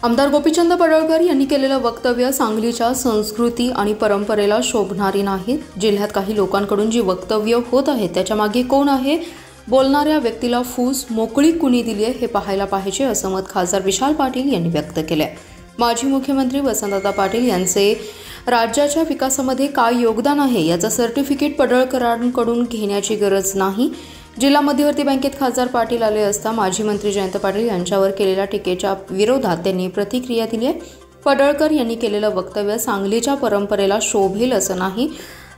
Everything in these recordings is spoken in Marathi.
आमदार गोपीचंद पडळकर यांनी केलेलं वक्तव्य सांगलीच्या संस्कृती आणि परंपरेला शोभणारी नाहीत। जिल्ह्यात काही लोकांकडून जी वक्तव्य होत आहेत त्याच्या मागे कोण आहे, बोलणाऱ्या व्यक्तीला फूस मोकळी कुणी दिली आहे हे पाहायला पाहिजे, असं मत खासदार विशाल पाटील यांनी व्यक्त केले। माजी मुख्यमंत्री वसंतदादा पाटील यांचे राज्याच्या विकासामध्ये काय योगदान आहे याचं सर्टिफिकेट पडळकरांकडून घेण्याची गरज नाही। जिल्हा मध्यवर्ती बँकेत खासदार पाटील आले असता माजी मंत्री जयंत पाटील यांच्यावर केलेल्या टीकेच्या विरोधात त्यांनी प्रतिक्रिया दिली आहे। पडळकर यांनी केलेलं वक्तव्य सांगलीच्या परंपरेला शोभेल असं नाही।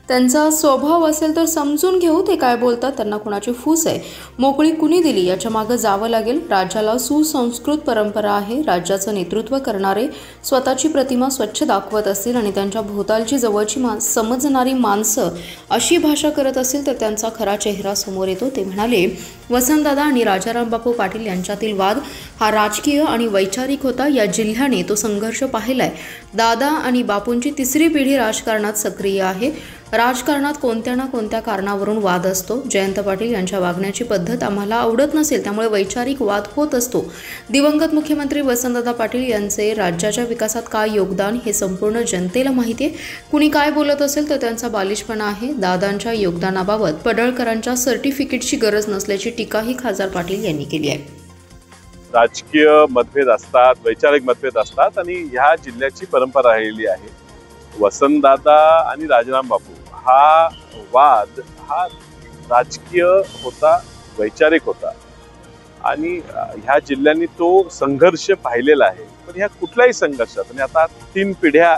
त्यांचा स्वभाव असेल तर समजून घेऊ, ते काय बोलतात त्यांना कुणाची फूस आहे, मोकळी कुणी दिली याच्या मागे जावं लागेल। राज्याला सुसंस्कृत परंपरा आहे। राज्याचं नेतृत्व करणारे स्वतःची प्रतिमा स्वच्छ दाखवत असतील आणि त्यांच्या भोवतालची जवळची समजणारी माणसं अशी भाषा करत असतील तर त्यांचा खरा चेहरा समोर येतो। ते म्हणाले, वसंतदादा आणि राजाराम बापू पाटील यांच्यातील वाद हा राजकीय आणि वैचारिक होता। या जिल्ह्याने तो संघर्ष पाहिलाय। दादा आणि बापूंची तिसरी पिढी राजकारणात सक्रिय आहे। राजकारणात कोणत्या ना कोणत्या कारणावरून वाद असतो। जयंत पाटील यांच्या वागण्याची पद्धत आम्हाला आवडत नसेल, त्यामुळे वैचारिक वाद होत असतो। दिवंगत मुख्यमंत्री वसंतदादा पाटील यांचे राज्याच्या विकासात काय योगदान हे संपूर्ण जनतेला माहिती आहे। कुणी काय बोलत असेल तर त्यांचा बालिशपणा आहे। दादांच्या योगदानाबाबत पडळकरांच्या सर्टिफिकेटची गरज नसल्याची टीकाही खासदार पाटील यांनी केली आहे। राजकीय मतभेद असतात, वैचारिक मतभेद असतात आणि ह्या जिल्ह्याची परंपरा राहिलेली आहे। वसंतदादा आणि राजाराम बापू हा वाद हा राजकीय होता, वैचारिक होता आणि ह्या जिल्ह्यांनी तो संघर्ष पाहिलेला आहे। पण ह्या कुठल्याही संघर्षात आणि आता 3 पिढ्या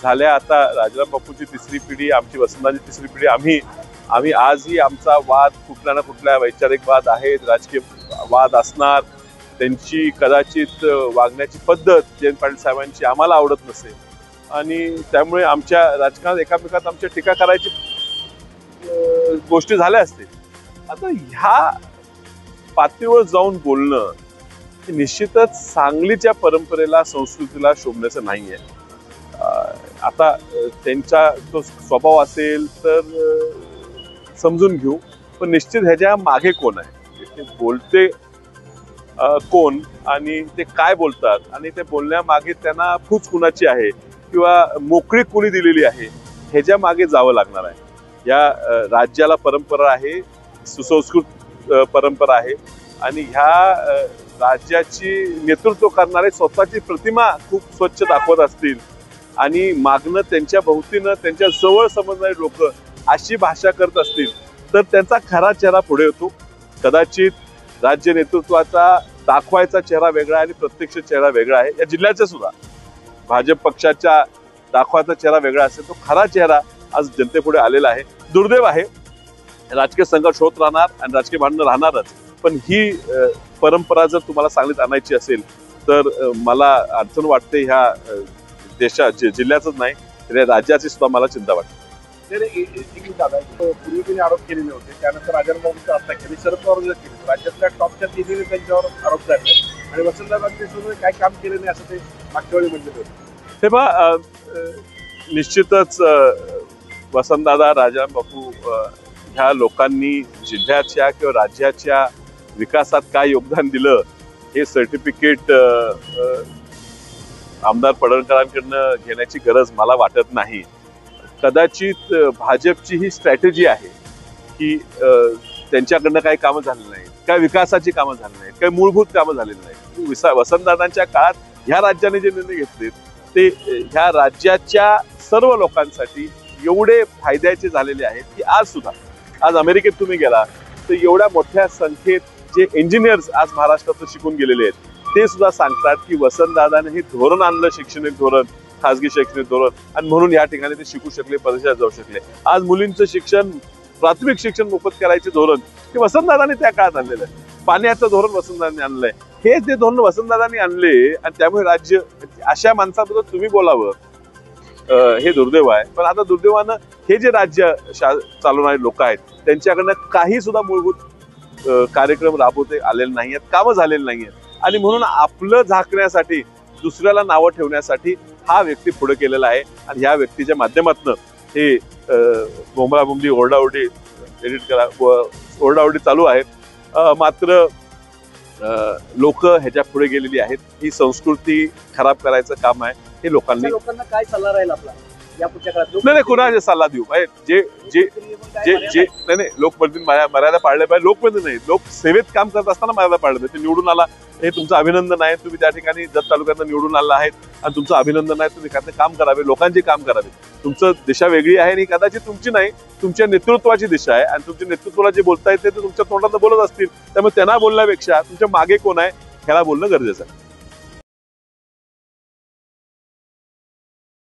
झाल्या, आता राजाराम बापूची तिसरी पिढी, आमची वसंतदादाची तिसरी पिढी, आम्ही आजही आमचा वाद कुठल्या ना कुठल्या वैचारिक वाद आहेत, राजकीय वाद असणार। त्यांची कदाचित वागण्याची पद्धत जयंत पाटील साहेबांची आम्हाला आवडत नसेल आणि त्यामुळे आमच्या राजकारणात एकामेकात आमच्या टीका करायची गोष्टी झाल्या असतील। आता ह्या पातळीवर जाऊन बोलणं हे निश्चितच सांगलीच्या परंपरेला, संस्कृतीला शोभण्याचं नाहीये। आता त्यांचा तो स्वभाव असेल तर समजून घेऊ, पण निश्चित ह्याच्या मागे कोण आहे, ते बोलते कोण आणि ते काय बोलतात आणि ते बोलण्यामागे त्यांना फूस कुणाची आहे किंवा मोकळी कुणी दिलेली आहे ह्याच्या मागे जावं लागणार आहे। या राज्याला परंपरा आहे, सुसंस्कृत परंपरा आहे आणि ह्या राज्याची नेतृत्व करणारे स्वतःची प्रतिमा खूप स्वच्छ दाखवत असतील आणि मागणं त्यांच्या भोवतीनं त्यांच्या जवळ समजणारे लोक अशी भाषा करत असतील तर त्यांचा खरा चेहरा पुढे येतो। कदाचित राज्य नेतृत्वाचा दाखवायचा चेहरा वेगळा आहे आणि प्रत्यक्ष चेहरा वेगळा आहे। या जिल्ह्याचा सुद्धा भाजप पक्षाच्या दाखवायचा चेहरा वेगळा असेल, तो खरा चेहरा आज जनतेपुढे आलेला आहे। दुर्दैव आहे, राजकीय संघर्ष होत राहणार आणि राजकीय भांडणं राहणारच, पण ही परंपरा जर तुम्हाला सांगलीत आणायची असेल तर मला अडचण वाटते। ह्या जिल्ह्याचंच नाही तर राज्याची सुद्धा मला चिंता वाटते। पूर्वी त्यांनी आरोप केलेले होते, त्यानंतर राजाराम बापूंची हत्या केली, शरद पवार केली, राज्यातल्या टॉपच्या तिन्ही त्यांच्यावर आरोप झाले आणि वसंतदादांनी सुद्धा काय काम केले नाही असं ते मागच्या वेळी म्हणले होते। हे पहा, निश्चितच वसंतदादा, राजाराम बापू ह्या लोकांनी जिल्ह्याच्या किंवा राज्याच्या विकासात काय योगदान दिलं हे सर्टिफिकेट आमदार पडळकरांकडनं घेण्याची गरज मला वाटत नाही। कदाचित भाजपची ही स्ट्रॅटेजी आहे की त्यांच्याकडनं काही कामं झाली नाहीत, काय विकासाची कामं झाली नाहीत, काही मूलभूत कामं झालेली नाहीत। वसंतदादांच्या काळात ह्या राज्याने जे निर्णय घेतले ते ह्या राज्याच्या सर्व लोकांसाठी एवढे फायद्याचे झालेले आहेत की आज अमेरिकेत तुम्ही गेला तर एवढ्या मोठ्या संख्येत जे इंजिनियर्स आज महाराष्ट्रात शिकून गेलेले आहेत ते सुद्धा सांगतात की वसंतदादाने हे धोरण आणलं, शैक्षणिक धोरण, खासगी शैक्षणिक धोरण, आणि म्हणून या ठिकाणी ते शिकू शकले, परदेशात जाऊ शकले। आज मुलींचं शिक्षण, प्राथमिक शिक्षण मोफत करायचे धोरण हे वसंतदादांनी त्या काळात आणलेलं आहे। पाण्याचं धोरण वसंतदादांनी आणलंय, हे जे धोरण वसंतदादांनी आणले आणि त्यामुळे राज्य, अशा माणसाबद्दल तुम्ही बोलावं हे दुर्दैव आहे। पण आता दुर्दैवानं हे जे राज्य चालवणारे लोक आहेत त्यांच्याकडनं काही सुद्धा मूलभूत कार्यक्रम राबवते आलेले नाहीयेत, कामं झालेली नाहीयेत आणि म्हणून आपलं झाकण्यासाठी, दुसऱ्याला नावं ठेवण्यासाठी हा व्यक्ती पुढे केलेला आहे आणि ह्या व्यक्तीच्या माध्यमातून हे बोंबलाबोंबली, ओरडाओरडी, एडिट करा, ओरडाओरडी चालू आहे। मात्र लोक ह्याच्या पुढे गेलेली आहेत. ही संस्कृती खराब करायचं काम आहे हे लोकांनी. लोकांना काय सल्ला राहील आपला या पुढच्या काळात? नाही कोणाला सल्ला देऊ जे जे जे जे नाही लोकप्रतिनिधी मर्यादा पाळल्या पाहिजे. लोकप्रतिनिधी नाही, लोक सेवेत काम करत असताना मर्यादा पाळल्या पाहिजे. ते निवडून आला हे तुमचं अभिनंदन आहे, तुम्ही त्या ठिकाणी जत तालुक्यात निवडून आला आहेत आणि तुमचं अभिनंदन आहे. तुम्ही एखादं काम करावे, लोकांचे काम करावे. तुमचं दिशा वेगळी आहे आणि कदाचित तुमची नाही, तुमच्या नेतृत्वाची दिशा आहे आणि तुमच्या नेतृत्वाला जे बोलता येते ते तुमच्या तोंडात बोलत असतील. त्यामुळे त्यांना बोलण्यापेक्षा तुमच्या मागे कोण आहे ह्याला बोलणं गरजेचं आहे.